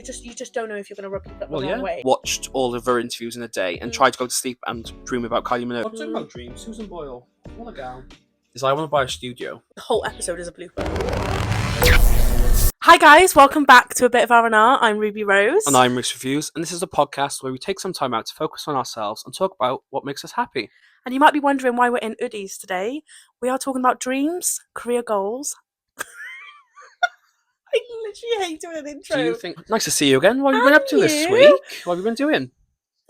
You just don't know if you're going to rub people up the wrong way. Watched all of her interviews in a day and tried to go to sleep and dream about Kylie Minogue. I'm talking about dreams. Susan Boyle. I want to go. I want to buy a studio. The whole episode is a blooper. Hi guys, welcome back to a Bit of R&R. I'm Ruby Rhys. And I'm Rhys Reviews, and this is a podcast where we take some time out to focus on ourselves and talk about what makes us happy. And you might be wondering why we're in hoodies today. We are talking about dreams, career goals. I literally hate doing an intro. Do you think... Nice to see you again. What have you been up to this week? What have you been doing?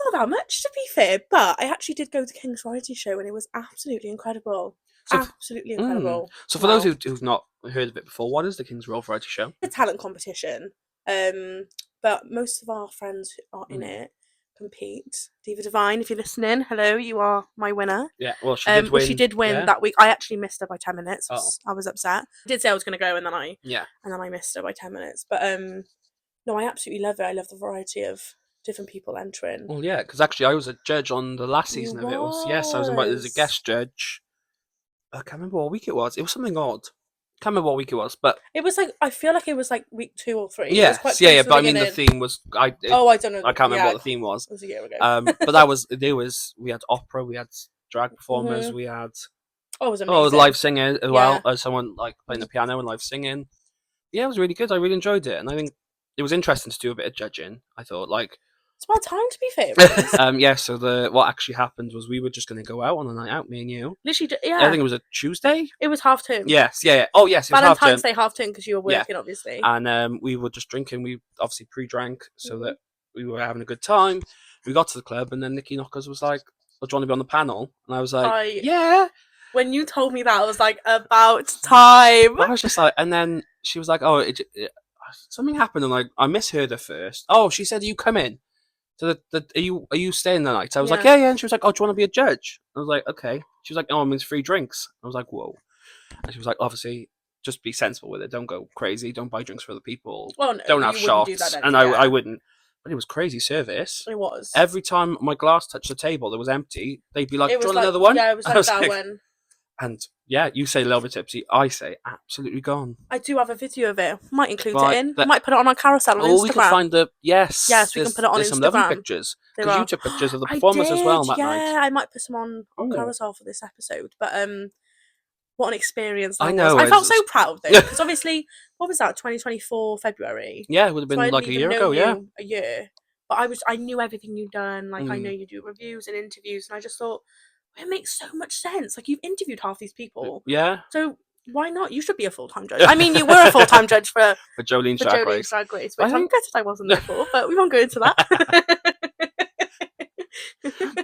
Not that much, to be fair, but I actually did go to King's variety show and it was absolutely incredible. Absolutely incredible. So for those who've not heard of it before, what is the King's variety show? It's a talent competition. But most of our friends who are in it compete. Diva Divine, if you're listening, hello, you are my winner. Yeah, well, she did win. She did win that week. I actually missed her by 10 minutes. I was upset. I did say I was going to go and then I missed her by 10 minutes. But no, I absolutely love it. I love the variety of different people entering. Well, yeah, because actually I was a judge on the last season of it. I was invited as a guest judge. I can't remember what week it was. It was something odd. Can't remember what week it was, but it was like, I feel like it was like week 2 or 3. Yeah, but I mean the theme was I don't know. I can't remember what the theme was. It was a year ago. But we had opera, we had drag performers, we had it was amazing. Live singing as well. Someone like playing the piano and live singing. Yeah, it was really good. I really enjoyed it, and I think it was interesting to do a bit of judging. I thought it's about time, to be fair. So what actually happened was we were just going to go out on a night out, me and you. Literally, I think it was a Tuesday. It was half term. Yes, yeah. Oh, yes, it was half term. Valentine's Day half term because you were working, obviously. And we were just drinking. We obviously pre-drank so that we were having a good time. We got to the club, and then Nikki Knockers was like, "Do you want to be on the panel?" And I was like, "Yeah." When you told me that, I was like, "About time." I was just like, and then she was like, "Oh, something happened," and I misheard her first. Oh, she said, "You come in." So are you staying the night? I was like, yeah. And she was like, "Oh, do you want to be a judge?" I was like, "Okay." She was like, "Oh, it means free drinks." I was like, "Whoa." And she was like, "Obviously, just be sensible with it. Don't go crazy. Don't buy drinks for other people. Well, no, don't have shots." Do that and I wouldn't. But it was crazy service. It was. Every time my glass touched the table that was empty, they'd be like, "Do you want another one?" Yeah, it was like that one. And yeah, you say a little bit tipsy. I say absolutely gone. I do have a video of it. Might include it in. Might put it on our carousel on Instagram. We can find the Yes, we can put it on Instagram. Some lovely pictures because you took pictures of the performers as well that night. Yeah, I might put some on carousel for this episode. But what an experience that I know. I felt so proud though because obviously, what was that? 2024 February. Yeah, it would have been like a year ago. Yeah, a year. But I knew everything you'd done. Like I know you do reviews and interviews, and I just thought. It makes so much sense. Like, you've interviewed half these people. Yeah. So, why not? You should be a full-time judge. I mean, you were a full-time judge for Jolene's Drag Race. Which I'm gutted I wasn't there for, but we won't go into that.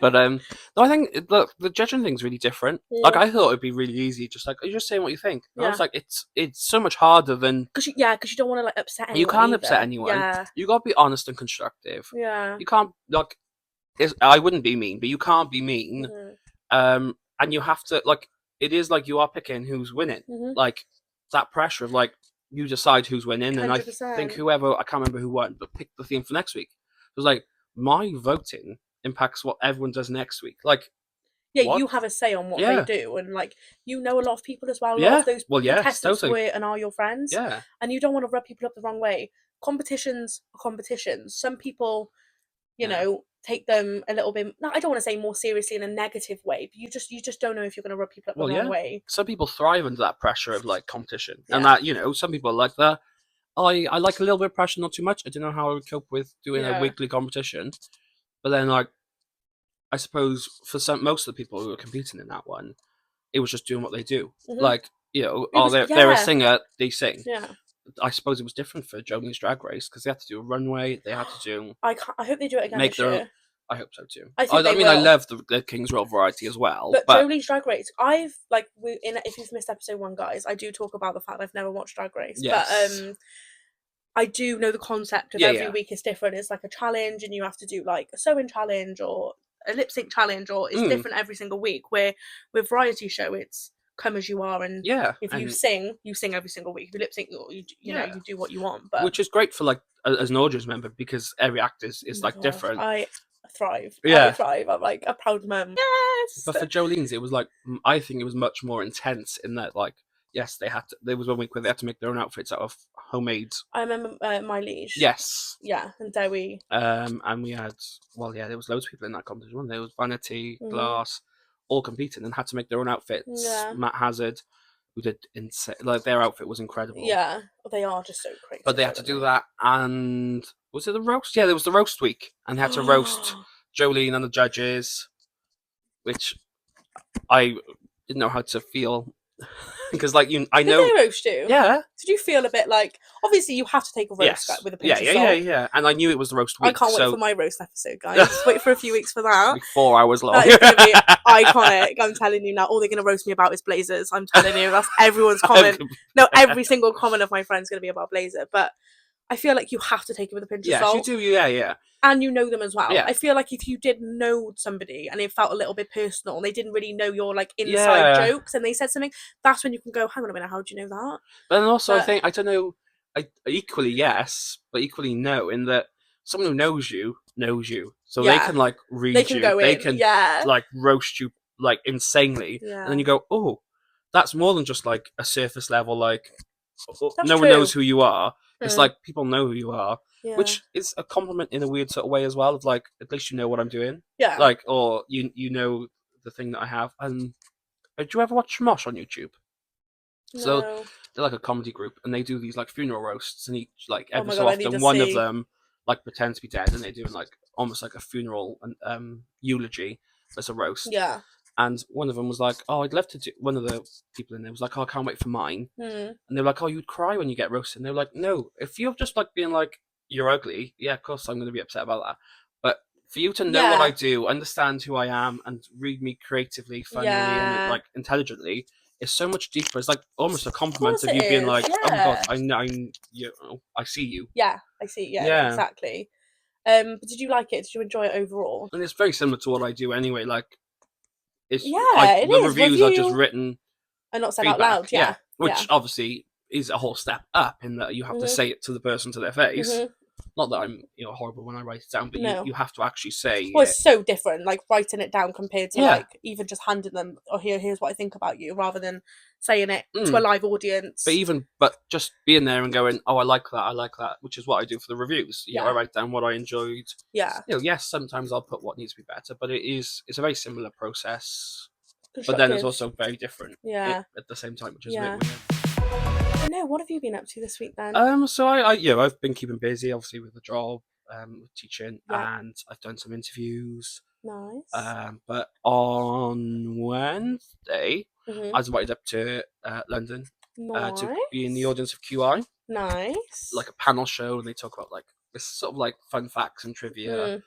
But, no, I think, look, the judging thing's really different. Yeah. Like, I thought it'd be really easy, just like, you're just saying what you think. And I was like, it's so much harder than... Because you don't want to, like, upset anyone. You can't upset anyone. Yeah. You got to be honest and constructive. Yeah. You can't, like... I wouldn't be mean, but you can't be mean. Mm-hmm. And you have to, like, it is like you are picking who's winning. Mm-hmm. Like, that pressure of, like, you decide who's winning. 100%. And I think I can't remember who won, but pick the theme for next week. It was like, my voting impacts what everyone does next week. Like, you have a say on what they do. And, like, you know a lot of people as well. A lot of those contestants were and are your friends. Yeah. And you don't want to rub people up the wrong way. Competitions are competitions. Some people, you know, take them a little bit. I don't want to say more seriously in a negative way, but you just don't know if you're going to rub people up the wrong way. Some people thrive under that pressure of like competition, and that some people like that. I like a little bit of pressure, not too much. I don't know how I would cope with doing a weekly competition, but then like I suppose for most of the people who are competing in that one, it was just doing what they do. Mm-hmm. Like they're a singer, they sing. Yeah. I suppose it was different for Jolene's Drag Race because they had to do a runway. They had to do. I hope they do it again this year. I hope so too. I love the King's Royal variety as well. But Jolene's Drag Race, if you've missed episode 1, guys, I do talk about the fact I've never watched Drag Race. Yes. But I do know the concept of every week is different. It's like a challenge, and you have to do like a sewing challenge or a lip sync challenge, or it's different every single week. Where with variety show, it's come as you are, and if you sing every single week. If you lip sync, you know you do what you want. But which is great for like as an audience member because every act is like different. I thrive. I thrive. I'm like a proud mum. Yes. But for Jolene's, it was like I think it was much more intense in that like yes, they had to. There was one week where they had to make their own outfits out of homemade. I remember My Liege. Yes. Yeah, and Dewi. And we had, there was loads of people in that competition. There was Vanity, Glass, all competing and had to make their own outfits. Yeah. Matt Hazard, who did insane. Like, their outfit was incredible. Yeah, they are just so crazy. But they had to do that, and was it the roast? Yeah, there was the roast week, and they had to roast Jolene and the judges, which I didn't know how to feel. Because, like, I know. Did they roast you? Yeah. Did you feel a bit like, obviously you have to take a roast with a pinch of salt? Yeah. And I knew it was the roast week. I can't wait for my roast episode, guys. Wait for a few weeks for that. It's 4 hours long. That is going to be iconic. I'm telling you now. All they're going to roast me about is blazers. I'm telling you. That's everyone's comment. No, every single comment of my friend's going to be about blazer. But I feel like you have to take it with a pinch of salt. Yes, you do. Yeah. And you know them as well. Yeah. I feel like if you did know somebody and it felt a little bit personal and they didn't really know your like inside jokes and they said something, that's when you can go, hang on a minute, how do you know that? But then also, I think, I don't know, equally yes, but equally no, in that someone who knows you. So they can, like, read they can you. Go they in. can, yeah. like, roast you, like, insanely. Yeah. And then you go, oh, that's more than just, like, a surface level, like, that's no one knows who you are. It's like, people know who you are. Yeah. Which is a compliment in a weird sort of way as well. Of like, at least you know what I'm doing. Yeah. Like, or you know the thing that I have. And did you ever watch Mosh on YouTube? No. So they're like a comedy group, and they do these like funeral roasts, and each like every so often one of them like pretends to be dead, and they're doing like almost like a funeral and eulogy as a roast. Yeah. And one of them was like, "Oh, I'd love to do." One of the people in there was like, "Oh, I can't wait for mine." And they're like, "Oh, you'd cry when you get roasted." And they're like, "No, if you're just like being like, you're ugly, yeah, of course I'm going to be upset about that. But for you to know what I do, understand who I am, and read me creatively, funnily, and like intelligently, is so much deeper. It's like almost a compliment of you being like, oh my god, I know, I see you. Yeah, I see. Yeah, exactly. But did you like it? Did you enjoy it overall? And it's very similar to what I do anyway. Like, it's the reviews are just written and not said out loud. Yeah, which obviously is a whole step up in that you have to say it to the person to their face. Not that I'm horrible when I write it down, but you have to actually say. Well, it's so different, like writing it down compared to like even just handing them, oh here's what I think about you, rather than saying it to a live audience. But just being there and going, oh, I like that, which is what I do for the reviews. I write down what I enjoyed. Yeah. Yes, sometimes I'll put what needs to be better, but it's a very similar process. But then it's also very different. Yeah. At the same time, which is a bit weird. No, what have you been up to this week then? So I've been keeping busy, obviously with the job, with teaching, and I've done some interviews. Nice. But on Wednesday, I was invited up to London to be in the audience of QI. Nice. Like a panel show, and they talk about like this sort of like fun facts and trivia.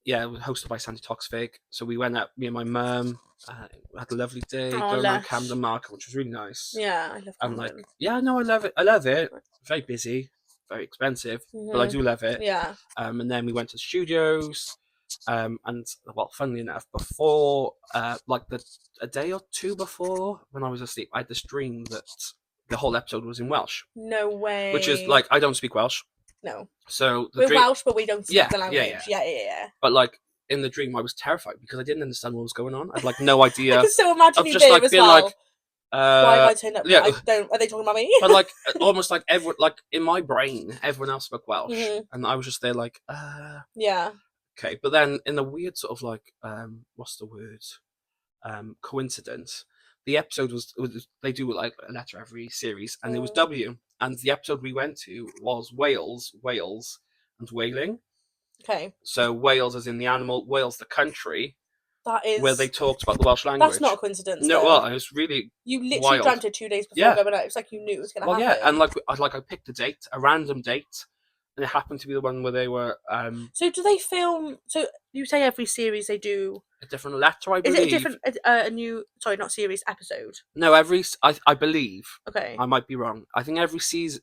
Yeah, it was hosted by Sandy Toxvig. So we went out, me and my mum, had a lovely day, going around Camden Market, which was really nice. Yeah, I love Camden. I love it. I love it. Very busy, very expensive, but I do love it. Yeah. And then we went to the studios, and funnily enough, before, a day or two before, when I was asleep, I had this dream that the whole episode was in Welsh. No way. Which is, like, I don't speak Welsh. No. So we're Welsh, but we don't speak the language. Yeah. But like in the dream, I was terrified because I didn't understand what was going on. I had like no idea. I can so imagine you just there like as being well. Like, why have I turned up? Yeah. Are they talking about me? But like almost like everyone, like in my brain, everyone else spoke Welsh, and I was just there like, yeah. Okay, but then in the weird sort of like, what's the word? Coincidence. The episode was they do like a letter every series, and it was W, and the episode we went to was Wales, and whaling. Okay. So Wales as in the animal, Wales the country. That is where they talked about the Welsh language. That's not a coincidence. No, well, it was really you literally dreamt it 2 days before going out. It's like you knew it was going to happen. Yeah, and I picked a date, a random date, and it happened to be the one where they were. So do they film? So you say every series they do a different letter, I believe. Is it a different a new? Sorry, not series, episode. No, I believe. Okay. I might be wrong. I think every season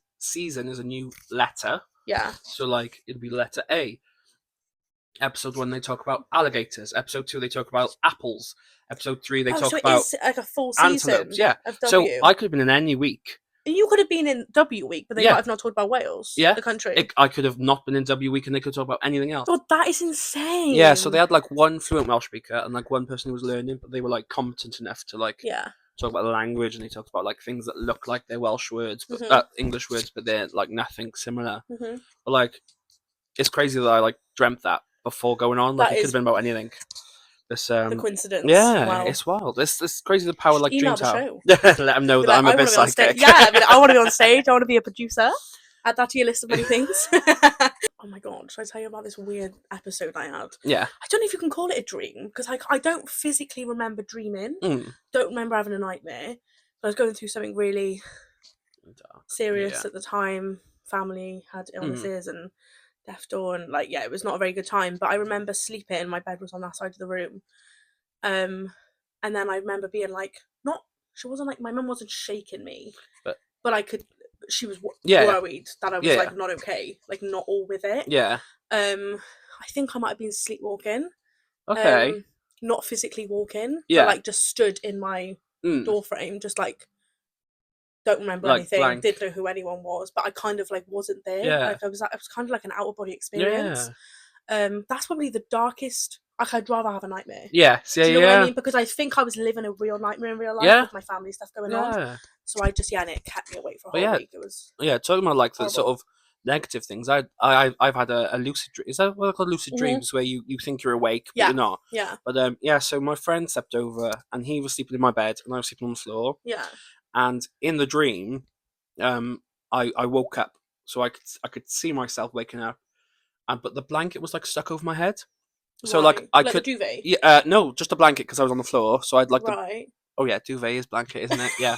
is a new letter. Yeah. So like it'll be letter A. Episode 1 they talk about alligators. Episode 2 they talk about apples. Episode 3 they talk about it's like a full season. antelopes. Yeah. Of W. So I could have been in any week. You could have been in W Week, but they might have not talked about Wales, the country. I could have not been in W Week, and they could talk about anything else. God, that is insane. Yeah, so they had like one fluent Welsh speaker and like one person who was learning, but they were like competent enough to like talk about the language, and they talked about like things that look like they're Welsh words, but English words, but they're like nothing similar. But like, it's crazy that I like dreamt that before going on. Like, it could have been about anything. This the coincidence. Yeah, wow. It's wild. It's crazy the power like email dreams the have. show. Let them know that I'm a bit psychic. Yeah, I want to be on stage. I want to be a producer. Add that to your list of many things. Oh my god, should I tell you about this weird episode I had? Yeah. I don't know if you can call it a dream, because I don't physically remember dreaming. Don't remember having a nightmare. I was going through something really serious at the time. Family had illnesses and death door, and like, it was not a very good time. But I remember sleeping. My bed was on that side of the room. And then I remember being like, she wasn't like, my mum wasn't shaking me, but I could. She was worried that I was like not okay, like not all with it. Yeah. I think I might have been sleepwalking. Okay. Not physically walking, but like just stood in my door frame, just like don't remember anything. Blank. Didn't know who anyone was, but I kind of like wasn't there. Yeah. Like it was kind of like an out of body experience. Yeah. That's probably the darkest. Like, I'd rather have a nightmare. Yeah. Do you know what I mean? Because I think I was living a real nightmare in real life with my family stuff going on. So I just and it kept me awake for a whole week. It was talking about like the sort of negative things. I've had a lucid dream. Is that what they're called? Lucid dreams, where you think you're awake but you're not. Yeah. But so my friend stepped over and he was sleeping in my bed and I was sleeping on the floor. Yeah. And in the dream, I woke up, so I could see myself waking up, but the blanket was like stuck over my head. So like I could the duvet. Yeah, no, just a blanket because I was on the floor. So I'd like duvet is blanket, isn't it? Yeah.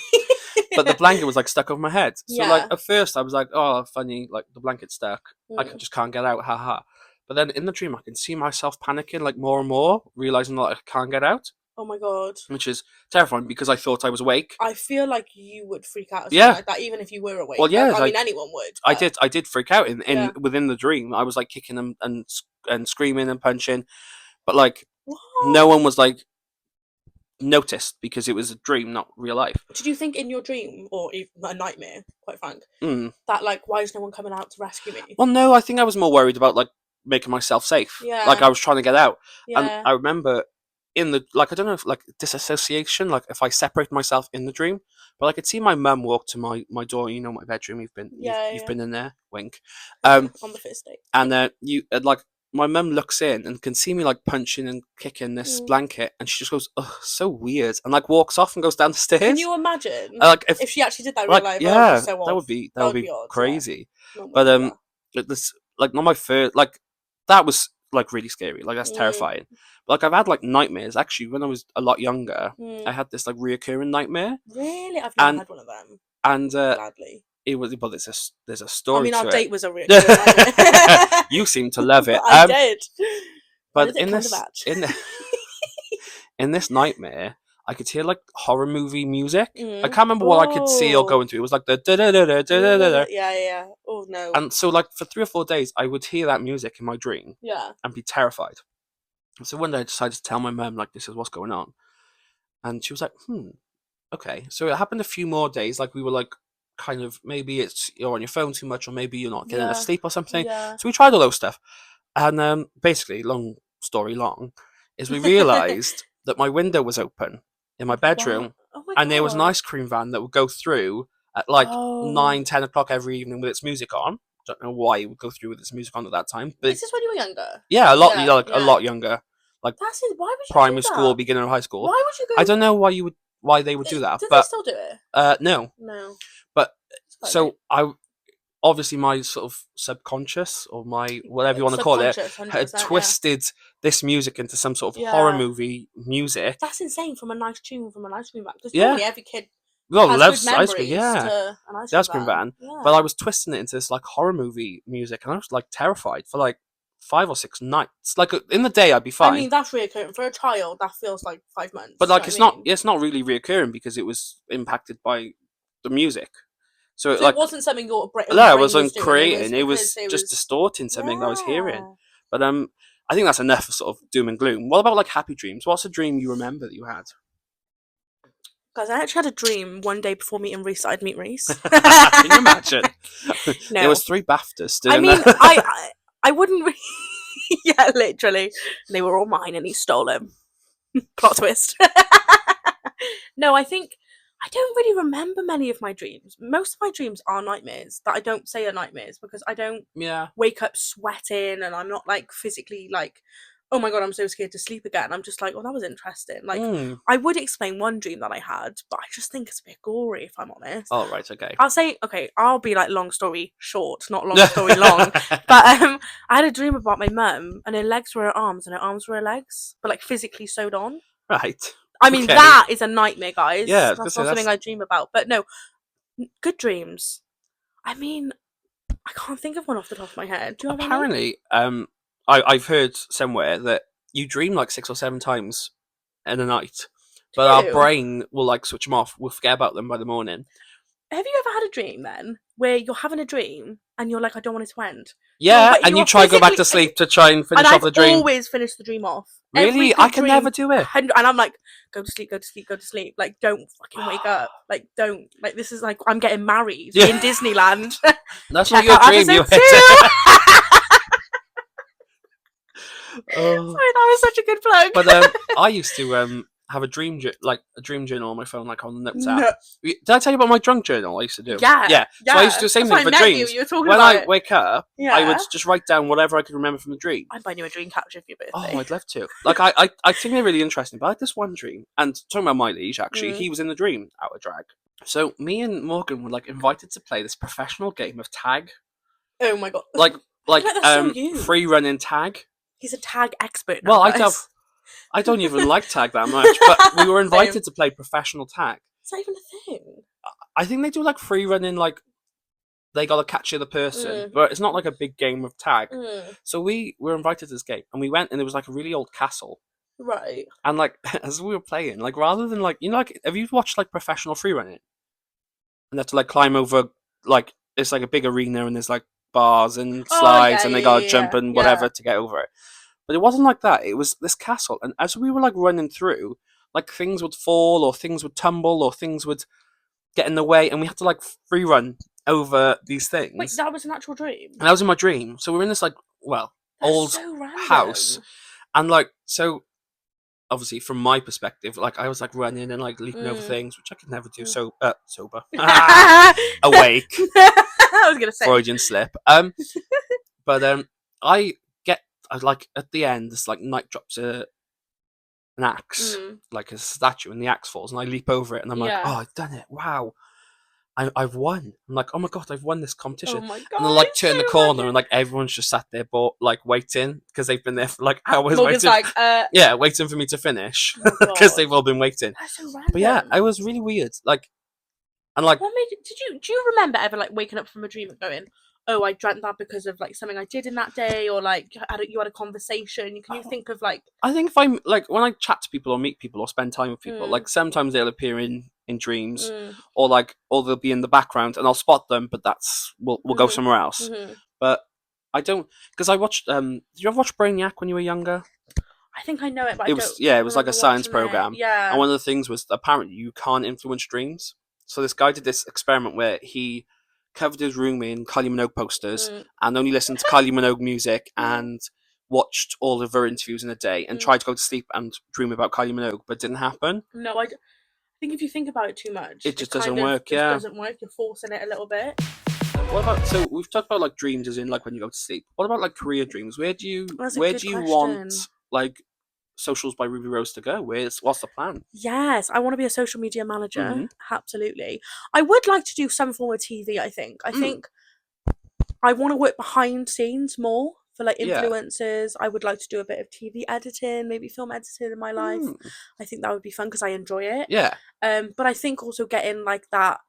But the blanket was like stuck over my head. So like at first I was like, oh, funny, like the blanket's stuck. I just can't get out, haha. But then in the dream I can see myself panicking like more and more, realizing that I can't get out. Oh my god. Which is terrifying because I thought I was awake. I feel like you would freak out like that, even if you were awake. Well, yeah, I mean anyone would. But... I did freak out in within the dream. I was like kicking and screaming and punching. But like no one was like noticed because it was a dream, not real life. Did you think in your dream, or even a nightmare, quite frank, that like why is no one coming out to rescue me? Well, no, I think I was more worried about like making myself safe. Yeah. Like I was trying to get out. Yeah. And I remember in the I don't know if like disassociation, like if I separate myself in the dream, but I could see my mum walk to my door. You know, my bedroom. You've been in there. Wink. On the first date. And you like. My mum looks in and can see me like punching and kicking this blanket, and she just goes, "Oh, so weird," and like walks off and goes down the stairs. Can you imagine like if she actually did that in real life? Yeah, that would be odd, crazy. Yeah. But this like not my first like that was like really scary. Like that's terrifying. But like I've had like nightmares actually when I was a lot younger. I had this like reoccurring nightmare. Really, I've never had one of them. And gladly. It was, but there's a story. I mean, our to date was a real nightmare. You seem to love it. I did. But in this nightmare, I could hear like horror movie music. I can't remember what I could see or go into. It was like the da da da da da da da. Yeah. Oh no. And so like for 3 or 4 days, I would hear that music in my dream. Yeah. And be terrified. So one day I decided to tell my mum like this is what's going on, and she was like, okay. So it happened a few more days. Like we were like. Kind of maybe it's you're on your phone too much or maybe you're not getting enough sleep or something. So we tried all those stuff, and basically long story long is we realized that my window was open in my bedroom. And there was an ice cream van that would go through at like 9-10 o'clock every evening with its music on. Don't know why it would go through with its music on at that time, but is this when you were younger? Yeah, a lot younger, like that's it. Why would you primary school, beginning of high school. Why would you go? I don't know why they would do that. Does but they still do it? No. But so I obviously my sort of subconscious or my whatever you want to call it had twisted this music into some sort of horror movie music. That's insane from a nice tune from an ice cream van because normally every kid loves ice cream. Yeah, an ice cream van. Yeah. But I was twisting it into this like horror movie music, and I was like terrified for like 5 or 6 nights. Like in the day, I'd be fine. I mean, that's reoccurring for a child. That feels like 5 months. But like, it's not really reoccurring because it was impacted by the music. So it wasn't something your brain. No, it wasn't creating. It was just distorting something I was hearing. But I think that's enough of sort of doom and gloom. What about like happy dreams? What's a dream you remember that you had? Guys, I actually had a dream one day before meeting Rhys that I'd meet Rhys. Can you imagine? No. There was 3 BAFTAs. I mean, I wouldn't. Yeah, literally. They were all mine, and he stole them. Plot twist. No, I think I don't really remember many of my dreams. Most of my dreams are nightmares that I don't say are nightmares because I don't wake up sweating, and I'm not like physically like, oh my god, I'm so scared to sleep again. I'm just like, oh, that was interesting. Like, I would explain one dream that I had, but I just think it's a bit gory, if I'm honest. Oh, right, okay. I'll say, okay, I'll be like long story short, not long story long. But I had a dream about my mum, and her legs were her arms, and her arms were her legs, but like physically sewed on. Right. I mean, that is a nightmare, guys. Yeah, that's not something I dream about. But no, good dreams. I mean, I can't think of one off the top of my head. Do you have Apparently, I've heard somewhere that you dream like 6 or 7 times in a night, but our brain will like switch them off. We'll forget about them by the morning. Have you ever had a dream then where you're having a dream and you're like, I don't want it to end? Yeah, and you try to go back to sleep to try and finish off the dream. I always finish the dream off. Really? I can never do it. And I'm like, go to sleep, go to sleep, go to sleep. Like, don't fucking wake up. Like, don't. Like, this is like, I'm getting married in Disneyland. That's not your dream. You hit Sorry, that was such a good plug. But I used to have a dream journal on my phone, like on the notes app. Did I tell you about my drunk journal I used to do? Yeah. So I used to do the same thing for dreams. When I wake up, I would just write down whatever I could remember from the dream. I'd buy you a dream catcher for your birthday. Oh, I'd love to. Like I think they're really interesting. But I had this one dream, and talking about my liege, actually, he was in the dream out of drag. So me and Morgan were like invited to play this professional game of tag. Oh my god! Like free running tag. He's a tag expert now. Well, I don't even like tag that much, but we were invited to play professional tag. Is that even a thing? I think they do like free running, like they gotta catch the other person, but it's not like a big game of tag. So we were invited to this game, and we went, and there was like a really old castle. Right. And like as we were playing, like rather than like like have you watched like professional free running? And they have to like climb over like it's like a big arena, and there's like bars and slides, and they gotta jump and whatever to get over it. But it wasn't like that. It was this castle, and as we were like running through, like things would fall, or things would tumble, or things would get in the way, and we had to like free run over these things. Wait, that was an actual dream? And that was in my dream. So we were in this like old house, and like so. Obviously, from my perspective, like I was like running and like leaping over things, which I could never do. So sober, awake. I was gonna say Freudian slip. But I like at the end, this like knight drops an axe, like a statue, and the axe falls, and I leap over it, and I'm like, oh, I've done it! Wow, I've won! I'm like, oh my god, I've won this competition! Oh my god! And then like turn the corner, and like everyone's just sat there, like waiting because they've been there for like hours waiting. Like, waiting for me to finish because they've all been waiting. That's so random. But yeah, it was really weird. Like, and like, what made do you remember ever like waking up from a dream and going, oh, I dreamt that because of like something I did in that day, or like you had a conversation? Can you think of like? I think if I'm like when I chat to people or meet people or spend time with people, like sometimes they'll appear in dreams, or they'll be in the background, and I'll spot them, but we'll go somewhere else. But I don't, because I watched. Did you ever watch Brainiac when you were younger? I think I know it, but it was like a science program. Yeah, and one of the things was apparently you can't influence dreams. So this guy did this experiment where he covered his room in Kylie Minogue posters and only listened to Kylie Minogue music and watched all of her interviews in a day and tried to go to sleep and dream about Kylie Minogue, but it didn't happen. No, I think if you think about it too much, it just doesn't work. It doesn't work. You're forcing it a little bit. What about, so we've talked about like dreams as in like when you go to sleep. What about like career dreams? Where do you want like Socials by Ruby Rhys to go? What's the plan? Yes, I want to be a social media manager. Absolutely. I would like to do some form of TV, I think. I think I want to work behind scenes more for like influencers. I would like to do a bit of TV editing, maybe film editing in my life. I think that would be fun because I enjoy it. Yeah. But I think also getting like that,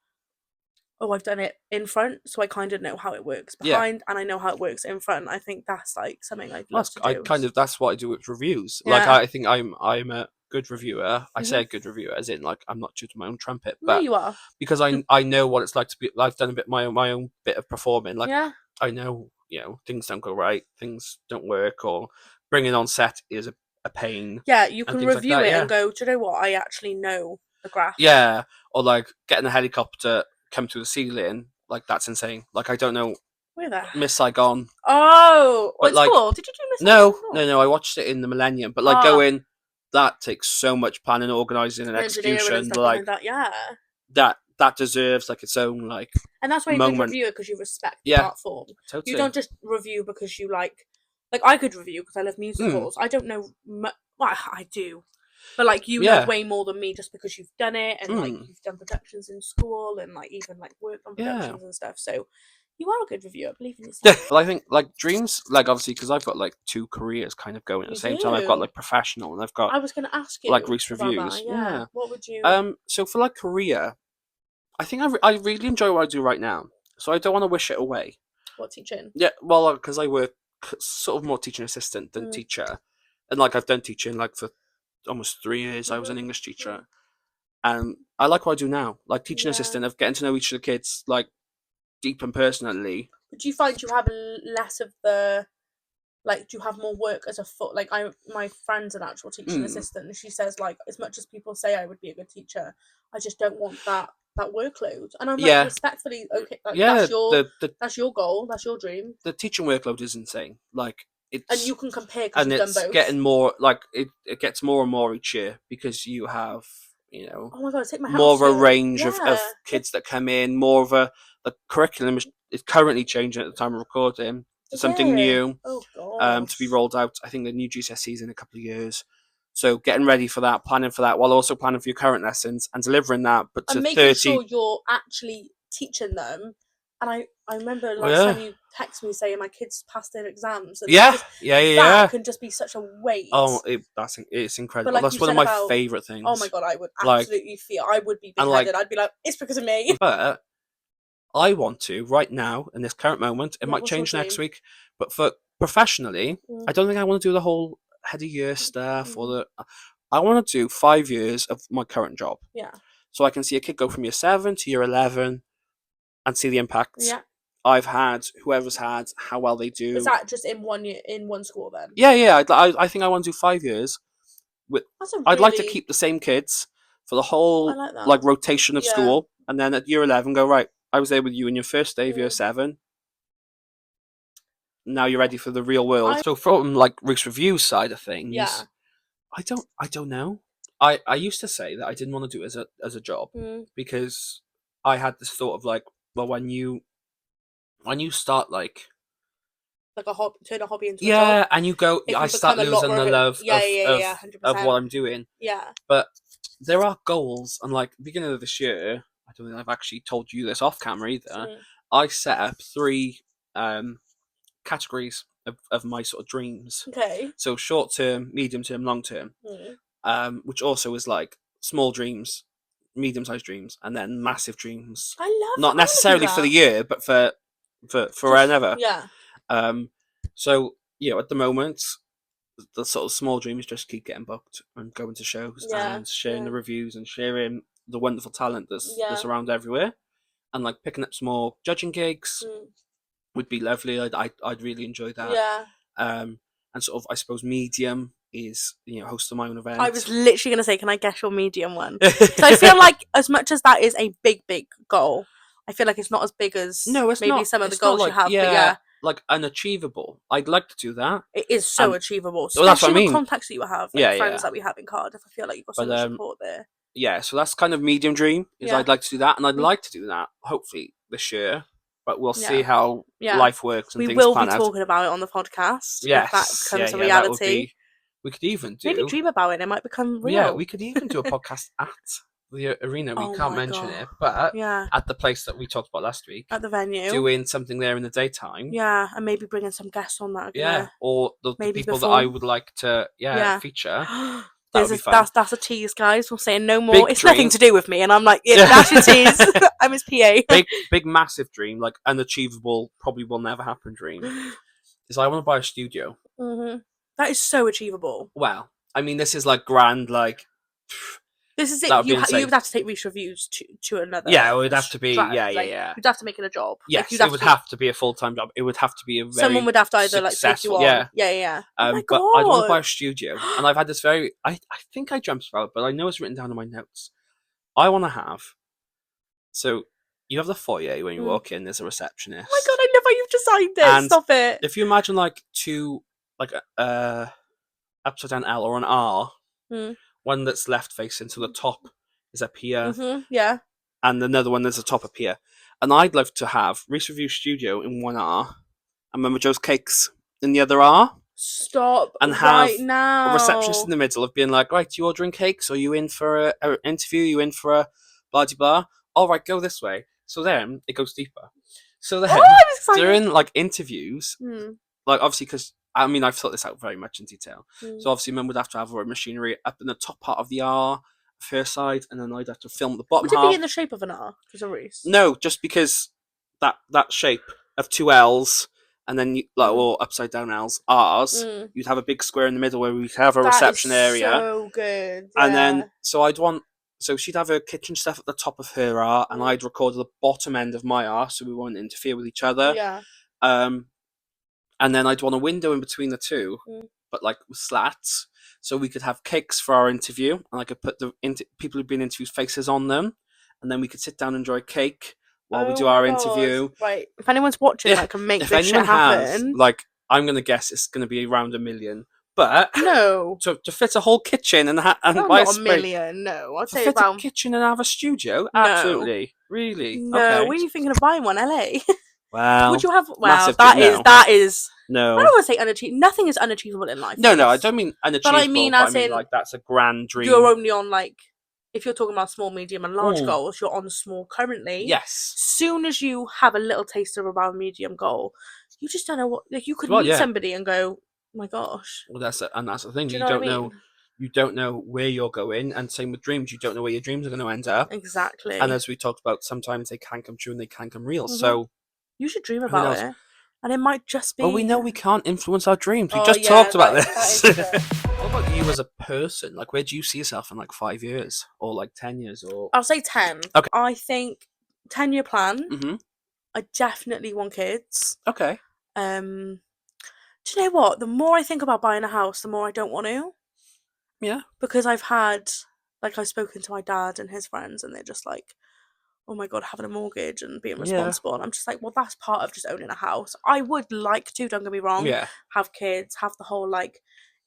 I've done it in front, so I kind of know how it works behind, and I know how it works in front. I think that's like something I'd love to do. That's what I do with reviews. Like I think I'm a good reviewer. I say a good reviewer as in like I'm not shooting my own trumpet, but no, you are, because I know what it's like to be. I've done a bit my own bit of performing. Like I know things don't go right, things don't work, or bringing on set is a pain. Yeah, you can review it and go, do you know what? I actually know the graph. Yeah, or like getting a helicopter come to the ceiling. Like that's insane. Like I don't know. Where the? Miss Saigon. Oh, but it's like, cool. Did you do Miss Saigon? No. I watched it in the Millennium, but like going, that takes so much planning, organising, and execution. And like that, yeah. That deserves like its own like. And that's why you could review it, because you respect the art form. Totally. You don't just review because you like I could review because I love musicals. I don't know. Well, I do, but like you know way more than me just because you've done it and like you've done productions in school and like even like worked on productions and stuff. So you are a good reviewer. Believe in yourself. But I think like dreams, like obviously because I've got like 2 careers kind of going at the same time. I've got like professional and I've got. I was going to ask you like Rhys reviews. That, yeah. What would you? So for like career, I think I really enjoy what I do right now. So I don't want to wish it away. What, teaching? Yeah, well, because I work sort of more teaching assistant than teacher, and like I've done teaching like for almost 3 years. I was an English teacher, and I like what I do now. Like teaching assistant, of getting to know each of the kids like deep and personally. But do you find you have less of the? Like, do you have more work as a my friend's an actual teaching assistant, and she says like, as much as people say I would be a good teacher, I just don't want that workload. And I'm like, respectfully, okay, like, that's your goal, that's your dream. The teaching workload is insane. Like it's, and you can compare because you've done both. Getting more like it gets more and more each year because you have oh my God, take my more of a range of kids that come in. More of the curriculum is currently changing at the time of recording. Something new to be rolled out. I think the new GCSEs in a couple of years. So getting ready for that, planning for that, while also planning for your current lessons and delivering that. But to making sure you're actually teaching them. And I remember last time you texted me saying my kids passed their exams. And that can just be such a weight. Oh, it's incredible. Like that's one of my favourite things. Oh my God, I would absolutely feel I would be big-headed. I'd be like, it's because of me. But I want to right now in this current moment. It might change next week, but for professionally, I don't think I want to do the whole head of year stuff I want to do 5 years of my current job. Yeah. So I can see a kid go from year 7 to year 11, and see the impacts I've had, whoever's had, how well they do. Is that just in one year, in one school then? Yeah. I think I want to do 5 years. I'd like to keep the same kids for the whole like rotation of school, and then at year 11 go right. I was there with you in your first day of year 7. Now you're ready for the real world. So from like Rhys review side of things, I don't know. I used to say that I didn't want to do it as a job because I had this thought of like, well, when you start like a hobby, turn a hobby into a job. And you go, I start losing the love of what I'm doing. Yeah. But there are goals, and like beginning of this year, I don't think I've actually told you this off camera either. I set up 3 categories of my sort of dreams. Okay. So short term, medium term, long term. Which also is like small dreams, medium sized dreams, and then massive dreams. I love not necessarily for the year, but for forever. Yeah. So at the moment, the sort of small dreams just keep getting booked and going to shows and sharing the reviews and sharing the wonderful talent that's around everywhere, and like picking up some more judging gigs would be lovely. I'd really enjoy that. Yeah. And sort of, I suppose, medium is hosting my own event. I was literally gonna say, can I guess your medium one? So I feel like as much as that is a big goal, I feel like it's not as big as maybe some of the goals you have. Yeah, but like unachievable. I'd like to do that. It is so achievable. Especially that's what I mean. With contacts that you have, friends that we have in Cardiff. I feel like you've got so much support there. Yeah, so that's kind of medium dream. I'd like to do that, and I'd like to do that hopefully this year. But we'll see how life works and things pan out. We will be talking about it on the podcast. Yes, if that becomes a reality. We could even do maybe dream about it. It might become real. Yeah, we could even do a podcast at the arena. We can't mention it, but at the place that we talked about last week, at the venue, doing something there in the daytime. Yeah, and maybe bringing some guests on that. Or the people that I would like to feature. That's a tease, guys. We're saying no more. It's nothing to do with me, and I'm like, that's your tease. I'm his PA. big, massive dream, like unachievable, probably will never happen dream. Is I want to buy a studio. That is so achievable. Well, I mean, this is like grand, like. This is it. You would have to take Rhys reviews to another. Yeah, it would have to be. You'd have to make it a job. Yes, it would have to be a full-time job. It would have to be a very someone would have to either like take you on. Yeah. But I'd want to buy a studio, and I've had this very. I think I dreamt about it, but I know it's written down in my notes. I want to have. So you have the foyer when you walk in. There's a receptionist. Oh my god, I love how you've designed it. And stop it. If you imagine like two, like upside down L or an R, one that's left facing, so the top is up here. Yeah. And another one that's a top up here. And I'd love to have Rhys Review Studio in one R, and Mama Joe's Cakes in the other R. Stop and have right now. a receptionist in the middle of being like, right, you ordering cakes? Or you in for an interview? You in for a blah blah blah? All right, go this way. So then it goes deeper. So then during like interviews, like obviously because I mean I've thought this out very much in detail. So obviously Mum would have to have her machinery up in the top part of the R, first side, and then I'd have to film the bottom half. Would it be in the shape of an R? No, just because that shape of two L's. And then, or upside down L's, R's, you'd have a big square in the middle where we could have a reception area. So good. Yeah. And then, so she'd have her kitchen stuff at the top of her R, and I'd record the bottom end of my R, so we won't interfere with each other. Yeah. And then I'd want a window in between the two, but like with slats, so we could have cakes for our interview, and I could put the people who've been interviewed faces on them, and then we could sit down and enjoy a cake while we do our interview. Right. If anyone's watching, I can make this shit happen. Like, I'm going to guess it's going to be around $1 million. But no, to fit a whole kitchen and not $1 million. No, I'd say fit a kitchen and have a studio. No. Absolutely, really. No, okay. when are you thinking of buying one, LA? Well, would you have? Well, that is. No, I don't want to say unachievable. Nothing is unachievable in life. No, I don't mean unachievable. But I mean, like that's a grand dream. You're only on like. If you're talking about small, medium, and large goals, you're on small currently. Yes. Soon as you have a little taste of a medium goal, you just don't know what. Like you could meet somebody and go, "Oh my gosh." Well, that's the thing. You don't know. You don't know where you're going, and same with dreams. You don't know where your dreams are going to end up. Exactly. And as we talked about, sometimes they can come true and they can come real. So you should dream about it, and it might just be. Well, we know we can't influence our dreams. We just talked about this. What about you as a person? Like, where do you see yourself in like 5 years or like 10 years? Or I'll say 10. Okay. I think 10-year plan. I definitely want kids. Okay. Do you know what? The more I think about buying a house, the more I don't want to. Yeah. Because I've spoken to my dad and his friends, and they're just like, oh my god, having a mortgage and being responsible. And I'm just like, well, that's part of just owning a house. I would like to, don't get me wrong, have kids, have the whole like,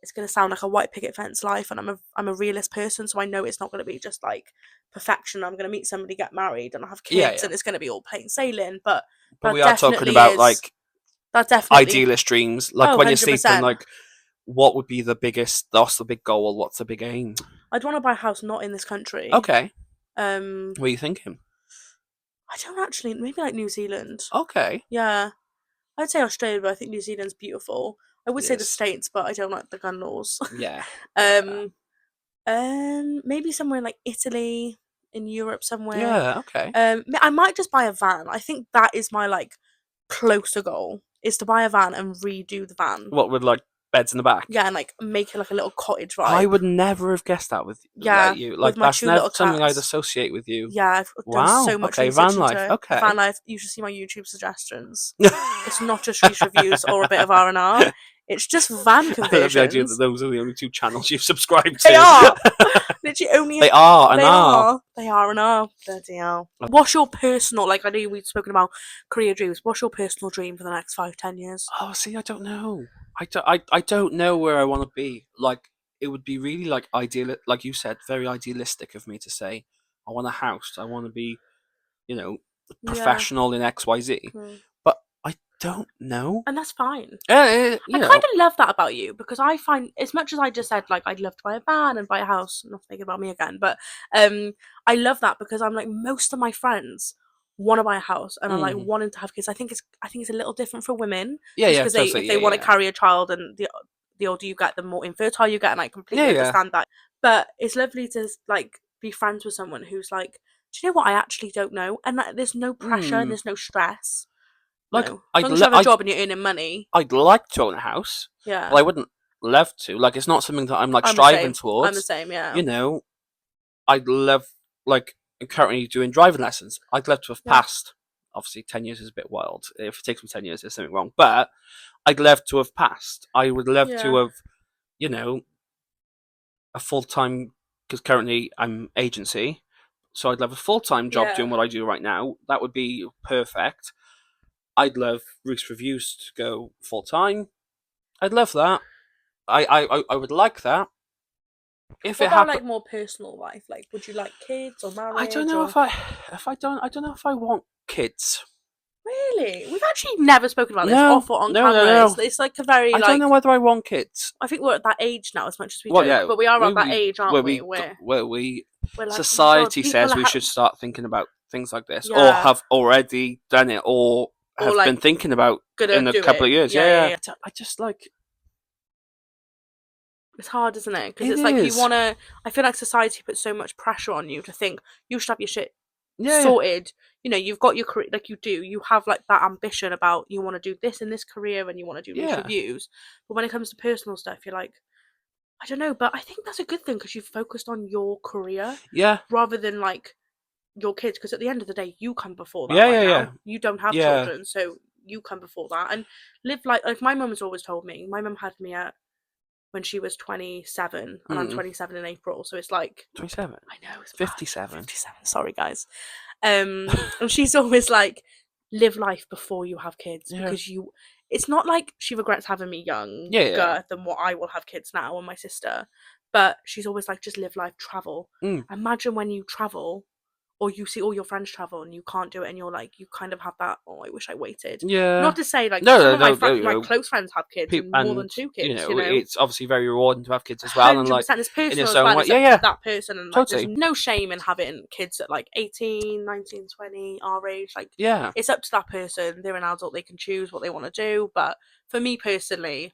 it's going to sound like a white picket fence life, and I'm a realist person, so I know it's not going to be just like perfection. I'm going to meet somebody, get married, and have kids, and it's going to be all plain sailing. But we are talking about like that definitely idealist dreams. Like when 100%. You're sleeping, like what would be the biggest? That's the big goal. What's the big aim? I'd want to buy a house not in this country. Okay. What are you thinking? I don't actually. Maybe like New Zealand. Okay. Yeah, I'd say Australia, but I think New Zealand's beautiful. I would say the States, but I don't like the gun laws. Yeah. Maybe somewhere like Italy, in Europe somewhere. Yeah, okay. I might just buy a van. I think that is my like closer goal, is to buy a van and redo the van. What, with like beds in the back? Yeah, and like make it like a little cottage vibe. I would never have guessed that with you. Like that's never something I'd associate with you. Yeah, I've done so much research van life. Into okay, van life. You should see my YouTube suggestions. It's not just Rhys reviews or a bit of R&R. It's just van conversions. I love the idea that those are the only two channels you've subscribed to. They are. Literally only. They are and are. They are and are. Bloody hell. What's your personal, like I know we've spoken about career dreams, what's your personal dream for the next 5-10 years? Oh, see, I don't know. I don't know where I want to be. Like, it would be really like ideal, like you said, very idealistic of me to say, I want a house. I want to be, professional in XYZ. But I don't know. And that's fine. I kind of love that about you, because I find, as much as I just said, like, I'd love to buy a van and buy a house, not thinking about me again, but I love that because I'm like, most of my friends want to buy a house and are like wanting to have kids. I think it's a little different for women. Because if they want to carry a child, and the older you get, the more infertile you get, and I completely understand that. But it's lovely to like be friends with someone who's like, do you know what? I actually don't know, and like, there's no pressure and there's no stress. Like, as long as you have a job and you're earning money. I'd like to own a house. Yeah. But I wouldn't love to. Like, it's not something that I'm like striving towards. I'm the same. Yeah. I'd love, like, currently doing driving lessons. I'd love to have passed. Obviously 10 years is a bit wild. If it takes me 10 years, there's something wrong. But I'd love to have passed. I would love to have, a full-time, because currently I'm agency. So I'd love a full-time job doing what I do right now. That would be perfect. I'd love Rhys Reviews to go full-time. I'd love that. I would like that. If what about like more personal life? Like, would you like kids or marriage? I don't know if I don't know if I want kids. Really? We've actually never spoken about this off or on camera. No. It's like a very. I don't know whether I want kids. I think we're at that age now, as much as we do. Yeah, but we are at that age, aren't we? Where we're like, society says we should start thinking about things like this, or have already done it, or have been thinking about in a couple of years. Yeah. I just like. It's hard, isn't it? Because it's like you want to. I feel like society puts so much pressure on you to think you should have your shit sorted. You know, you've got your career, like you do. You have like that ambition about you want to do this in this career and you want to do these reviews. But when it comes to personal stuff, you're like, I don't know. But I think that's a good thing because you've focused on your career, rather than like your kids. Because at the end of the day, you come before that. Now. You don't have children, so you come before that and live like my mum has always told me. My mum had me at. When she was 27, and I'm 27 in April, so it's like 27. I know, it's 57. 57. Sorry, guys. And she's always like, live life before you have kids because you. It's not like she regrets having me younger than what I will have kids now and my sister, but she's always like, just live life, travel. Imagine when you travel. Or you see all your friends travel and you can't do it, and you're like, you kind of have that. Oh, I wish I waited. Yeah. Not to say like my close friends have kids, and more than 2 kids. You know, it's obviously very rewarding to have kids as well. 100%, and like it's personal as well. It's up to that person, and like, there's no shame in having kids at like 18, 19, 20, our age. Like, it's up to that person. They're an adult; they can choose what they want to do. But for me personally,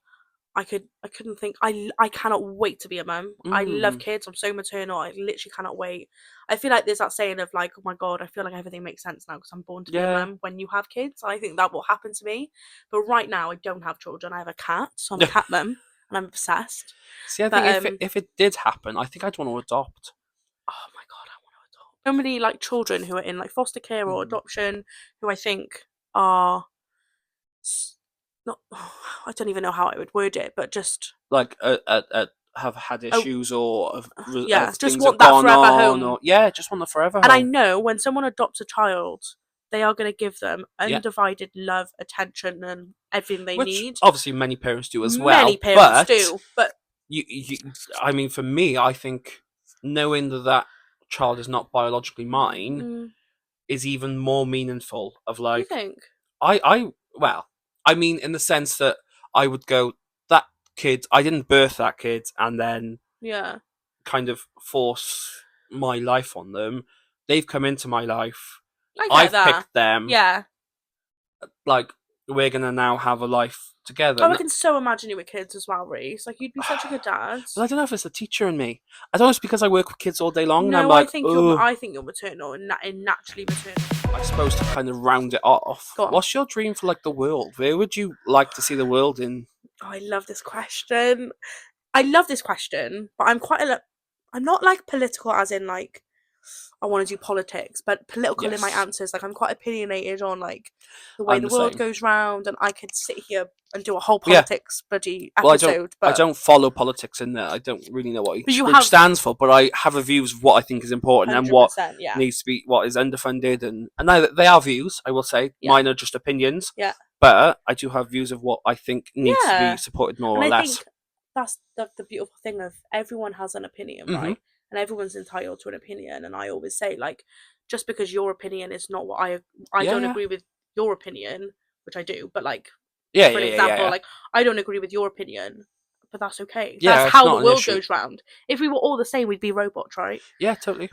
I couldn't think. I cannot wait to be a mum. I love kids. I'm so maternal. I literally cannot wait. I feel like there's that saying of like, oh my god, I feel like everything makes sense now because I'm born to be a mum. When you have kids, I think that will happen to me. But right now, I don't have children. I have a cat, so I'm a cat mum, and I'm obsessed. See, I think if it did happen, I think I'd want to adopt. Oh my god, I want to adopt. So many like children who are in like foster care or adoption, who I think are. Not, I don't even know how I would word it, but just like have had issues or just want that forever home. Or, just want the forever home. And I know when someone adopts a child, they are going to give them undivided love, attention, and everything they need. Obviously, many parents do as well. Many parents do, but I mean, for me, I think knowing that child is not biologically mine is even more meaningful. Of like, you think? I mean, in the sense that I would go, that kid, I didn't birth that kid and then kind of force my life on them. They've come into my life. I've picked them. Yeah. Like, we're going to now have a life together. Oh, I can so imagine you with kids as well, Rhys. Like, you'd be such a good dad. But I don't know if it's the teacher in me. I don't know if it's because I work with kids all day long. No, and I'm like, I think you're maternal and naturally maternal. I suppose to kind of round it off. What's your dream for like the world? Where would you like to see the world in? Oh, I love this question. But I'm not like political as in like I want to do politics, but political in my answers. Like I'm quite opinionated on like the way the world goes round, and I could sit here and do a whole politics bloody episode. I don't follow politics in there. I don't really know what each group stands for, but I have a views of what I think is important and what needs to be, what is underfunded, and they are views. I will say mine are just opinions. Yeah, but I do have views of what I think needs to be supported more or less. Think that's the beautiful thing of everyone has an opinion, right? And everyone's entitled to an opinion. And I always say, like, just because your opinion is not what I don't agree with your opinion, which I do, but like, for an example, like, I don't agree with your opinion, but that's okay. That's how the world goes round. If we were all the same, we'd be robots, right? Yeah, totally.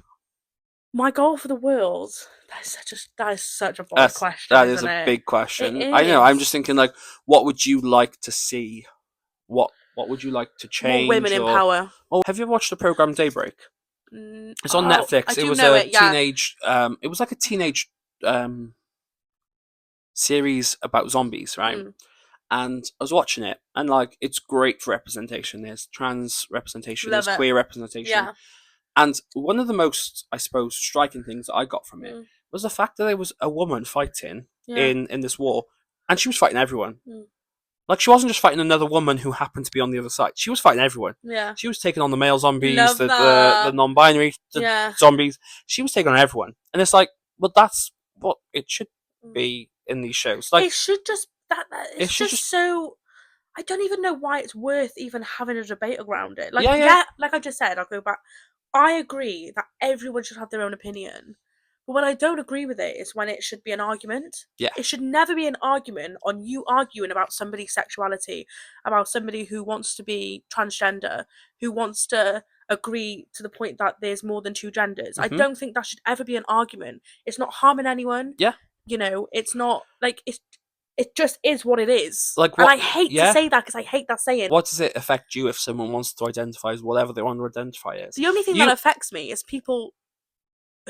My goal for the world, that is such a broad question. That is a big question. I know. I'm just thinking, like, what would you like to see? What would you like to change? More women in power. Oh, have you ever watched the program Daybreak? It's on Netflix. It was a teenage. It was like a teenage series about zombies, right? And I was watching it, and like, it's great for representation. There's trans representation, there's queer representation. Yeah. And one of the most, I suppose, striking things that I got from it was the fact that there was a woman fighting in this war, and she was fighting everyone. Like, she wasn't just fighting another woman who happened to be on the other side. She was fighting everyone. Yeah. She was taking on the male zombies, Love the that. non-binary zombies. She was taking on everyone. And it's like, well, that's what it should be in these shows. Like, it should just it's just so. I don't even know why it's worth even having a debate around it. Like, like I just said, I'll go back. I agree that everyone should have their own opinion. But what I don't agree with it is when it should be an argument. Yeah. It should never be an argument on you arguing about somebody's sexuality, about somebody who wants to be transgender, who wants to agree to the point that there's more than two genders. I don't think that should ever be an argument. It's not harming anyone. Yeah. You know, it's not like it just is what it is. Like, and I hate to say that because I hate that saying. What does it affect you if someone wants to identify as whatever they want to identify as? The only thing that affects me is people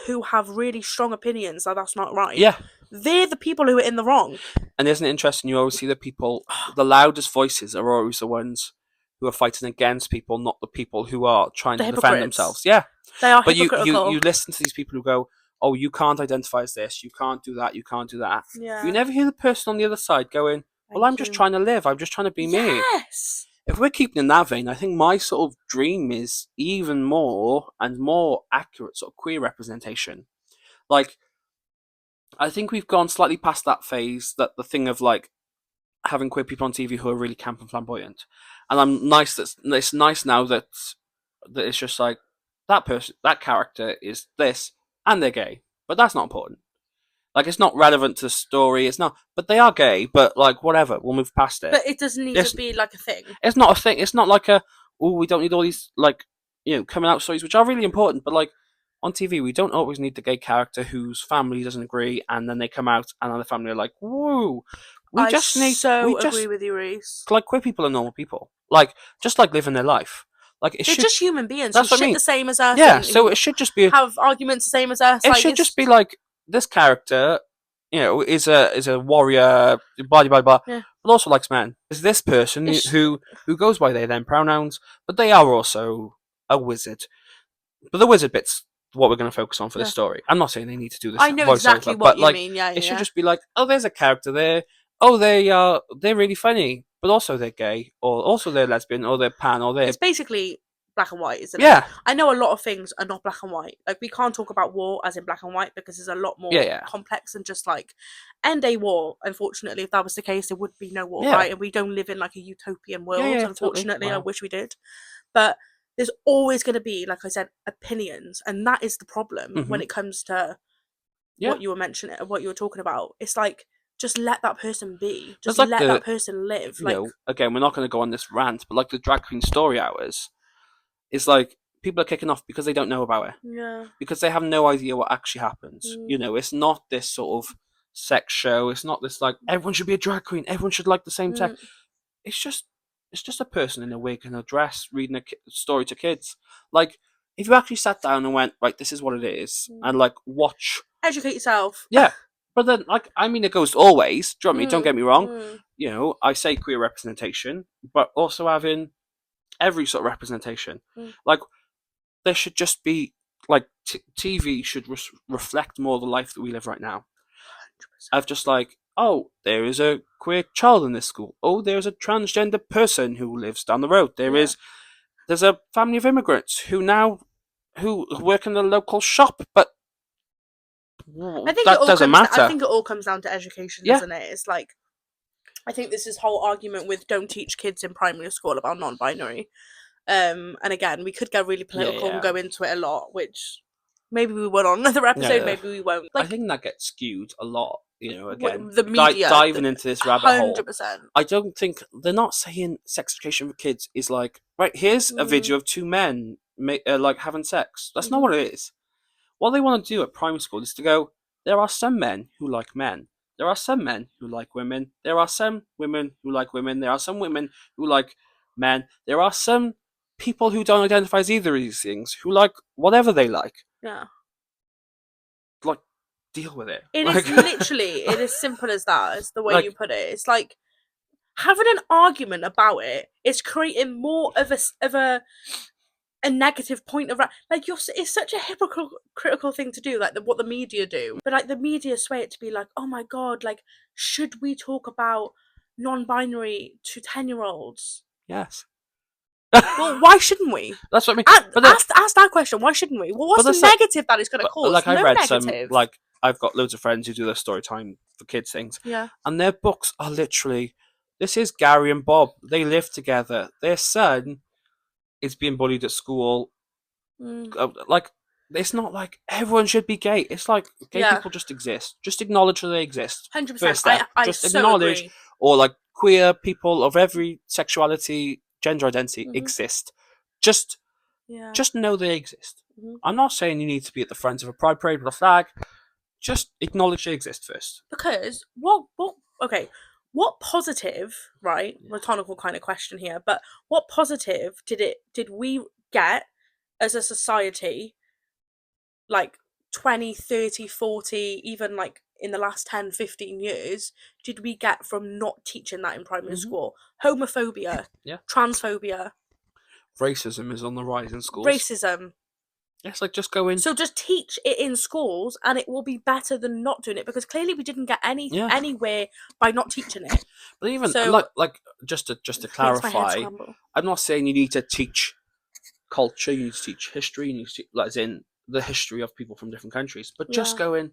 who have really strong opinions that that's not right. Yeah. They're the people who are in the wrong. And isn't it interesting? You always see the people, the loudest voices are always the ones who are fighting against people, not the people who are trying to defend themselves. Yeah. They are but hypocritical. you listen to these people who go, oh, you can't identify as this, you can't do that, you can't do that. Yeah. You never hear the person on the other side going, well, I'm just trying to live, I'm just trying to be me. Yes. If we're keeping in that vein, I think my sort of dream is even more and more accurate sort of queer representation. Like, I think we've gone slightly past that phase, that the thing of like having queer people on TV who are really camp and flamboyant. And it's nice now that it's just like that person, that character is this, and they're gay, but that's not important. Like, it's not relevant to the story. It's not, but they are gay. But like, whatever, we'll move past it. But it doesn't need to be like a thing. It's not a thing. It's not like we don't need all these like coming out stories, which are really important. But like on TV, we don't always need the gay character whose family doesn't agree, and then they come out, and then the family are like, "Whoa, I agree with you, Rhys. Like, queer people are normal people, like just like living their life. Like, they're just human beings. That's who what I mean. The same as us. Yeah, so it should just be have arguments the same as us. It should just be like, this character, is a warrior, blah blah blah, but also likes men. Is this person who goes by they them pronouns, but they are also a wizard. But the wizard bit's what we're going to focus on for this story. I'm not saying they need to do this. I know exactly what you mean. Yeah, it should just be like, oh, there's a character there. Oh, they're really funny, but also they're gay, or also they're lesbian, or they're pan, or they're. It's basically black and white, isn't it? Yeah. I know a lot of things are not black and white. Like, we can't talk about war as in black and white because it's a lot more complex than just like end a war. Unfortunately, if that was the case, there would be no war, right? And we don't live in like a utopian world. Unfortunately, I wish we did. But there's always going to be, like I said, opinions, and that is the problem when it comes to what you were mentioning, what you were talking about. It's like, just let that person be. Just let that person live. Like, again, we're not going to go on this rant, but like the drag queen story hours. It's like people are kicking off because they don't know about it. Yeah. Because they have no idea what actually happens. It's not this sort of sex show. It's not this like everyone should be a drag queen. Everyone should like the same sex. It's just a person in a wig and a dress reading a story to kids. Like, if you actually sat down and went, right, this is what it is, and like educate yourself. Yeah. But then, like, I mean, it goes always. Do you know what I mean? Don't get me wrong. I say queer representation, but also having every sort of representation. Like, there should just be like TV should reflect more the life that we live right now. 100%. Of just like, oh, there is a queer child in this school. Oh, there's a transgender person who lives down the road. There's a family of immigrants who work in the local shop, but that doesn't matter. I think it all comes down to education, doesn't it? It's like, I think this is whole argument with don't teach kids in primary school about non-binary. And again, we could get really political and go into it a lot, which maybe we will on another episode, maybe we won't. Like, I think that gets skewed a lot, again. The media. Diving into this rabbit hole. 100%. I don't think, they're not saying sex education for kids is like, right, here's a video of two men like having sex. That's not what it is. What they want to do at primary school is to go, there are some men who like men. There are some men who like women. There are some women who like women. There are some women who like men. There are some people who don't identify as either of these things, who like whatever they like. Yeah. Like, deal with it. It is literally, it is simple as that. It's the way you put it. It's like, having an argument about it is creating more of a negative point of like, it's such a hypocritical thing to do, like what the media do. But like, the media sway it to be like, oh my god, like, should we talk about non-binary to 10-year-olds? Yes. Well, why shouldn't we? That's what I mean. Ask that question. Why shouldn't we? Well, what's the negative that it's going to cause? Like, I no read negative. some, like, I've got loads of friends who do their story time for kids things. Yeah. And their books are literally, this is Gary and Bob. They live together. Their son is being bullied at school. Like, it's not like everyone should be gay. It's like gay people just exist. Just acknowledge that they exist. 100%. First step. I just so acknowledge, agree. or like queer people of every sexuality, gender identity exist. Just know they exist. I'm not saying you need to be at the front of a pride parade with a flag. Just acknowledge they exist first. Because what positive, right? Rhetorical kind of question here, but what positive did we get as a society, like 20, 30, 40, even like in the last 10, 15 years, did we get from not teaching that in primary school? Homophobia, transphobia. Racism is on the rise in schools. Racism. It's like, just go in. So just teach it in schools, and it will be better than not doing it, because clearly we didn't get anywhere by not teaching it. But even like just to clarify, I'm not saying you need to teach culture. You need to teach history. You need to teach, like, as in the history of people from different countries. But just go in.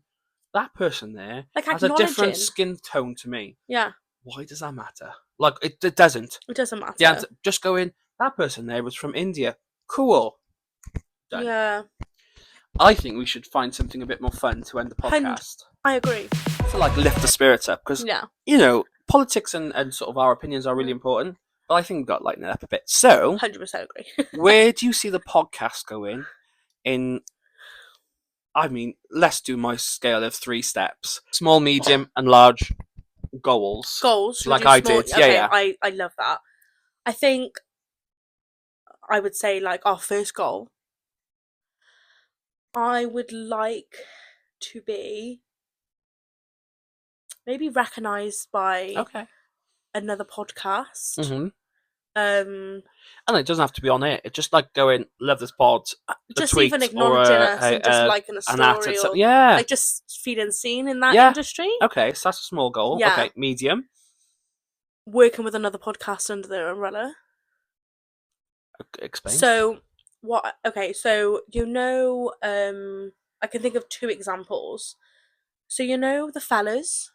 That person there has a different skin tone to me. Yeah. Why does that matter? Like, it doesn't. It doesn't matter. Just go in. That person there was from India. Cool. Done. Yeah. I think we should find something a bit more fun to end the podcast. I agree. To like lift the spirits up, because politics and sort of our opinions are really important. But I think we've got to lighten it up a bit. So 100% agree. Where do you see the podcast going? I mean, let's do my scale of 3 steps: small, medium, and large goals. Goals, like I did. Okay, yeah. I love that. I think I would say, like, our first goal, I would like to be maybe recognised by another podcast. And it doesn't have to be on it. It's just like going, love this pod. Just even acknowledging us and just liking a story, or like just feeling seen in that industry. Okay, so that's a small goal. Yeah. Okay, medium. Working with another podcast under their umbrella. Explain. So what? Okay, so I can think of 2 examples. So the fellas.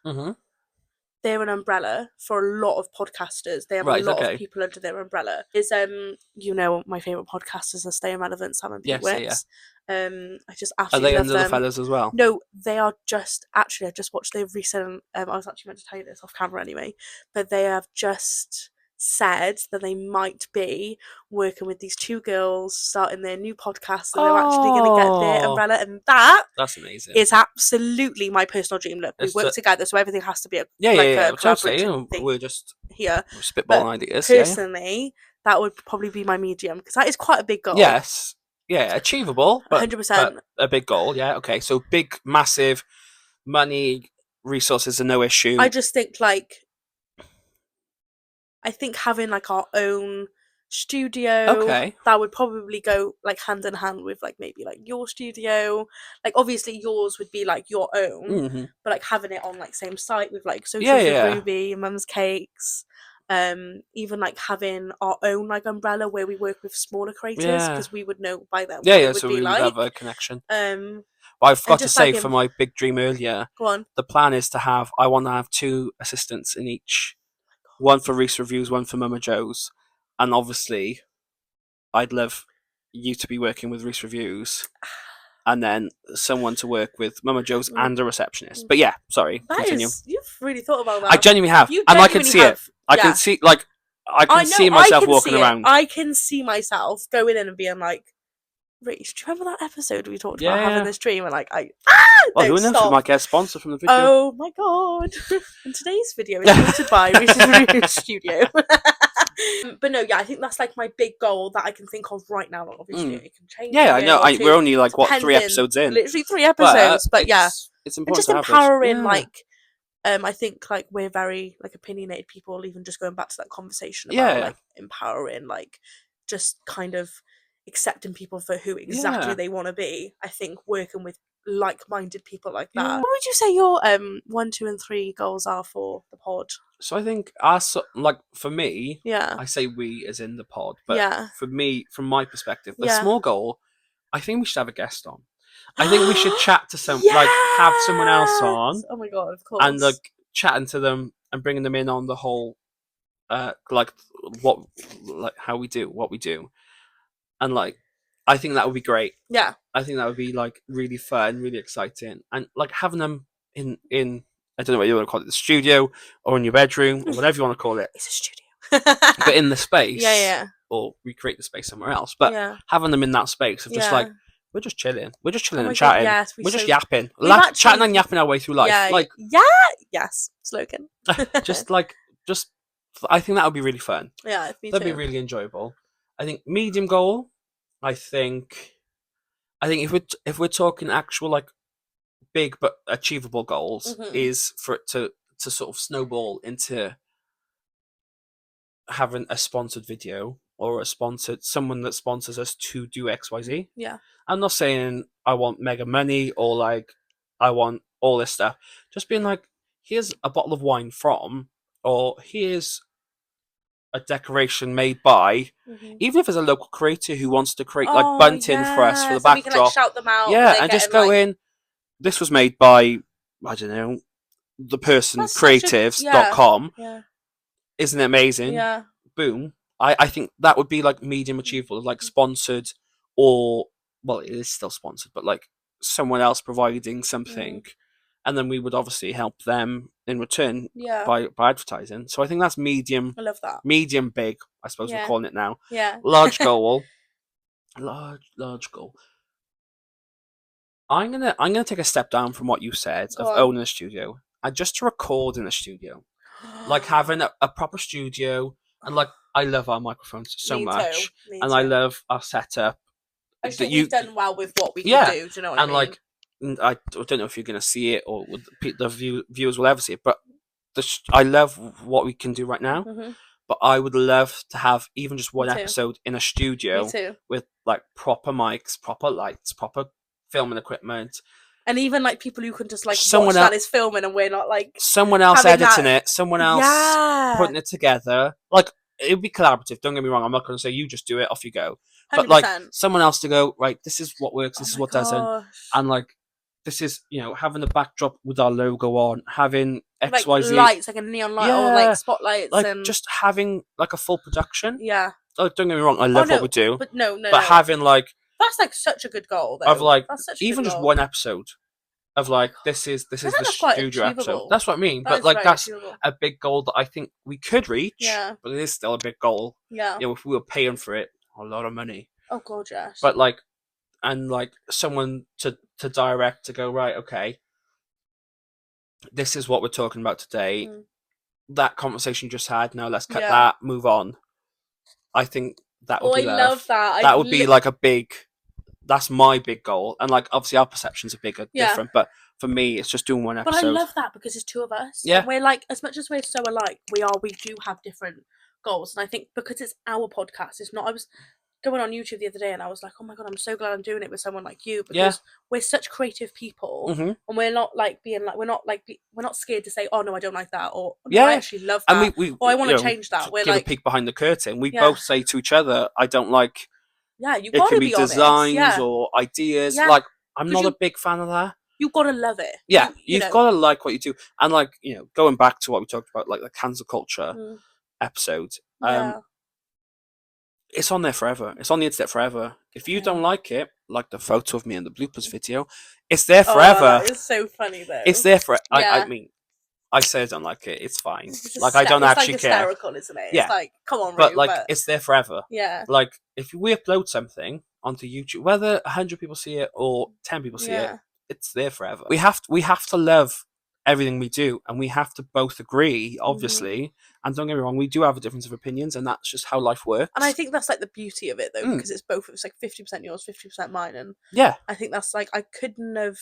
They're an umbrella for a lot of podcasters. They have a lot of people under their umbrella. Is my favourite podcasters are Staying Relevant, Sam and Pete Wicks. I just absolutely love them. Are they under the fellas as well? No, they are just, actually, I just watched their recent, I was actually meant to tell you this off camera anyway, but they have just said that they might be working with these 2 girls starting their new podcast, and they're actually going to get their umbrella, and that's amazing. Is absolutely my personal dream. Look, we work together, so everything has to be a totally. We're just spitballing ideas. Personally, that would probably be my medium, because that is quite a big goal. Yes, achievable, but 100%. A big goal. Yeah, okay, so big, massive, money, resources are no issue. I just think having like our own studio, that would probably go like hand in hand with like maybe like your studio. Like, obviously yours would be like your own, but like having it on like same site with like Socials with Ruby and Mum's Cakes. Even like having our own like umbrella where we work with smaller creators, because we would know by then what it would so be we like. would have a connection. But I've got to say, for my big dream earlier, go on. The plan is I want to have 2 assistants in each. One for Rhys Reviews, one for Mama Joe's. And obviously, I'd love you to be working with Rhys Reviews, and then someone to work with Mama Joe's and a receptionist. But yeah, sorry, continue. You've really thought about that. I genuinely have. And I can see it. I can see, like, I can see myself walking around. I can see myself going in and being like, Rhys, do you remember that episode we talked about having this dream? And like, who knows? We might get a sponsor from the video. Oh my god! And today's video is sponsored by Rhys's Review Studio. But no, I think that's like my big goal that I can think of right now. Obviously, it can change. Yeah, I know. We're only like 3 episodes in. Literally 3 episodes, but it's important. And just empowering, like, I think like we're very like opinionated people. Even just going back to that conversation about like empowering, like just kind of accepting people for who exactly they want to be. I think working with like-minded people like that. What would you say your 1, 2, and 3 goals are for the pod? So I think for me, I say we as in the pod, but for me, from my perspective, a small goal, I think we should have a guest on. I think we should chat to have someone else on. Oh my god, of course. And chatting to them and bringing them in on the whole, how we do what we do, and I think that would be great. Yeah. I think that would be really fun, really exciting, and having them in I don't know what you want to call it, the studio or in your bedroom or whatever you want to call it. It's a studio. But in the space. Yeah. Or recreate the space somewhere else. But having them in that space of just we're just chilling. We're just chilling and chatting. Yes, we're just yapping. Chatting and yapping our way through life. Yes. Slogan. I think that would be really fun. Yeah, that'd be really enjoyable. I think medium goal. I think if we're talking actual big but achievable goals, is for it to sort of snowball into having a sponsored video or someone that sponsors us to do XYZ. Yeah. I'm not saying I want mega money or I want all this stuff. Just being here's a bottle of wine from, or here's a decoration made by, even if it's a local creator who wants to create bunting for us for the backdrop. We can shout them out. Yeah, and just go in. This was made by, I don't know, the person creatives.com. Yeah. Isn't it amazing? Yeah. Boom. I think that would be medium achievable, sponsored, or well, it is still sponsored, but someone else providing something, and then we would obviously help them in return by advertising. So I think that's medium. I love that. Medium big, I suppose we're calling it now. Yeah. Large goal. Large goal. I'm gonna take a step down from what you said of owning a studio, and just to record in a studio, having a proper studio, and I love our microphones so much, and I love our setup. I think you've done well with what we can do. Do you know what I mean? I don't know if you're gonna see it or the viewers will ever see it, but I love what we can do right now. But I would love to have even just one episode in a studio with proper mics, proper lights, proper filming equipment, and even people who can just watch that is filming, and we're not someone else editing it, someone else putting it together. It would be collaborative. Don't get me wrong. I'm not going to say you just do it, off you go. 100%. But someone else to go, right, this is what works, this is what doesn't, and this is having the backdrop with our logo on, having XYZ lights, a neon light, or spotlights, and just having a full production. Yeah. Don't get me wrong. I love what we do, but no. But having that's such a good goal, though. Of even just one episode of this is the studio episode. That's what I mean. But that's a big goal that I think we could reach. Yeah. But it is still a big goal. Yeah. If we were paying for it, a lot of money. Oh god, yes. But someone to direct, to go, right, okay, this is what we're talking about today. That conversation just had. Now let's cut that. Move on. I think that would be. I love that. That would be a big. That's my big goal, and obviously our perceptions are different. But for me, it's just doing one episode. But I love that because it's two of us. Yeah, and we're as much as we're so alike, we do have different goals, and I think because it's our podcast, it's not. I was going on YouTube the other day, and I was like, oh my god, I'm so glad I'm doing it with someone like you, because we're such creative people, and we're not we're not scared to say, oh no, I don't like that, or no, I actually love that, and I want to change that. We're give a peek behind the curtain. We both say to each other, I don't like. Yeah, you gotta be honest. Designs or ideas. I'm not a big fan of that. You gotta love it. Yeah, you've gotta like what you do, and going back to what we talked about, the cancel culture episode. It's on there forever. It's on the internet forever. If you don't like it, like the photo of me in the bloopers video, it's there forever. It's so funny though. It's there for. I mean, I say I don't like it. It's fine. I don't actually care. It's hysterical, isn't it? Yeah. It's come on, Ruby, but it's there forever. Yeah. If we upload something onto YouTube, whether 100 people see it or 10 people see it, it's there forever. We have to love everything we do, and we have to both agree, obviously. And don't get me wrong, we do have a difference of opinions, and that's just how life works. And I think that's the beauty of it, though, because it's both. It's 50% yours, 50% mine, and I think that's I couldn't have.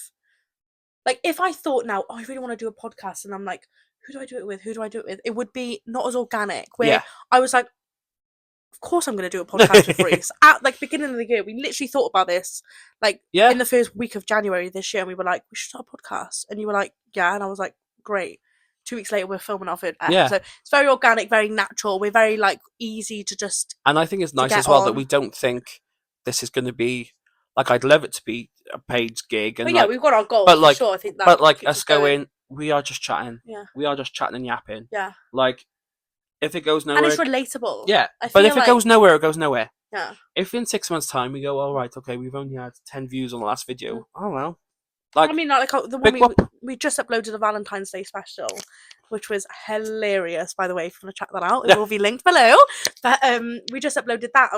If I thought now, I really want to do a podcast, and I'm like, who do I do it with? Who do I do it with? It would be not as organic. Where I was like, of course I'm going to do a podcast with Rhys. At beginning of the year, we literally thought about this, in the first week of January this year, and we were like, we should start a podcast. And you were like, yeah, and I was like, great. 2 weeks later we're filming our third episode. It's very organic, very natural. We're very like easy to just. And I think it's nice as well that we don't think this is going to be like, I'd love it to be a paid gig. And we've got our goals for sure. I think that. But like us going, we are just chatting. Yeah. We are just chatting and yapping. Yeah. Like, if it goes nowhere, and it's relatable. Yeah. But if it goes nowhere, it goes nowhere. Yeah. If in 6 months' time we go, all right, okay, we've only had 10 views on the last video. Oh well. Like, I mean, like the one we just uploaded a Valentine's Day special, which was hilarious. By the way, if you want to check that out, it will be linked below. But we just uploaded that.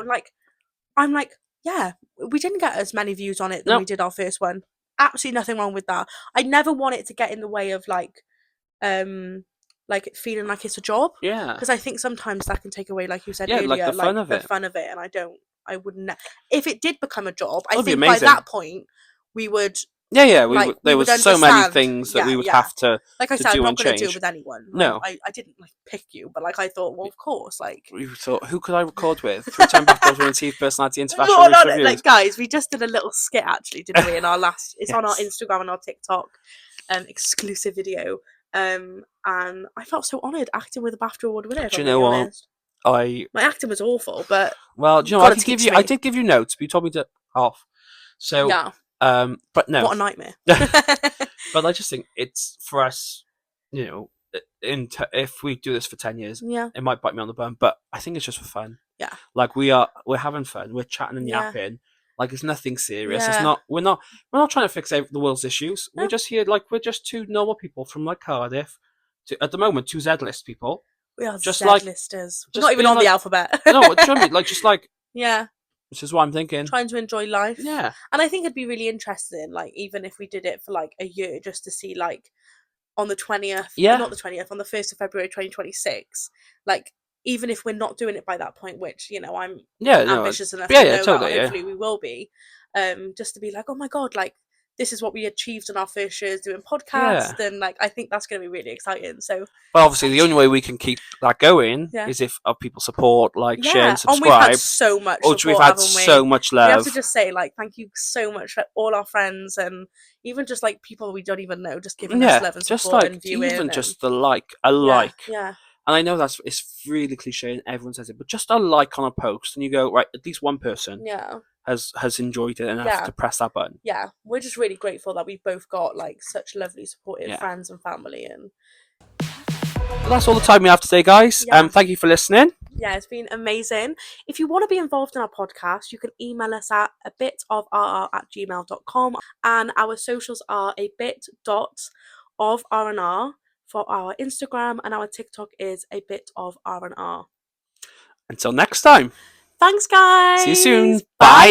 I'm like, yeah, we didn't get as many views on it than we did our first one. Absolutely nothing wrong with that. I never want it to get in the way of like feeling like it's a job. Yeah. Because I think sometimes that can take away, like you said earlier, like the fun of it. And I wouldn't. If it did become a job, I think by that point we would. Yeah. There was so many things that we would have to. Like I said, I'm not going to do it with anyone. No, I didn't like pick you, but like I thought, well, of course, like. We thought, who could I record with? 3-time BAFTA winning TV personality into fashion reviews. Like guys, we just did a little skit actually, didn't we? In our last, it's on our Instagram and our TikTok, exclusive video. And I felt so honoured acting with a BAFTA award winner. Do you know what? My acting was awful, but well, do you know what? I did give you notes, but you told me to off. So yeah. But no. What a nightmare. But I just think it's for us, you know, if we do this for 10 years, it might bite me on the bum, but I think it's just for fun. Yeah. Like we're having fun, we're chatting and yapping. Like it's nothing serious. It's not we're not trying to fix the world's issues. No. We're just here we're just two normal people from like Cardiff to, at the moment, 2 Z-list people. We are just Z-listers. We're not even on the alphabet. No, do you know what I mean? Like just like yeah. Which is what I'm thinking. Trying to enjoy life. Yeah. And I think it'd be really interesting, like, even if we did it for, like, a year, just to see, like, on the 20th, not the 20th, on the 1st of February 2026, like, even if we're not doing it by that point, which, you know, I'm ambitious enough to know totally, that hopefully we will be, just to be like, oh my God, like, this is what we achieved in our first years doing podcasts, and like I think that's going to be really exciting. So, well, obviously, the only way we can keep that going is if people support, like, share, and subscribe. And we've had so much support, we've had so much love. We have to just say, like, thank you so much for all our friends and even just like people we don't even know, just giving us love and support, just like and viewing, even and just the like. Yeah. And I know it's really cliche and everyone says it, but just a like on a post, and you go, right, at least one person. Yeah. Has enjoyed it enough to press that button. Yeah, we're just really grateful that we've both got like such lovely supportive friends and family. And well, that's all the time we have today, guys. Thank you for listening. Yeah, it's been amazing. If you want to be involved in our podcast, you can email us at abitofrr@gmail.com, and our socials are abit.of-r&r for our Instagram, and our TikTok is abitofr&r. Until next time. Thanks, guys. See you soon. Bye.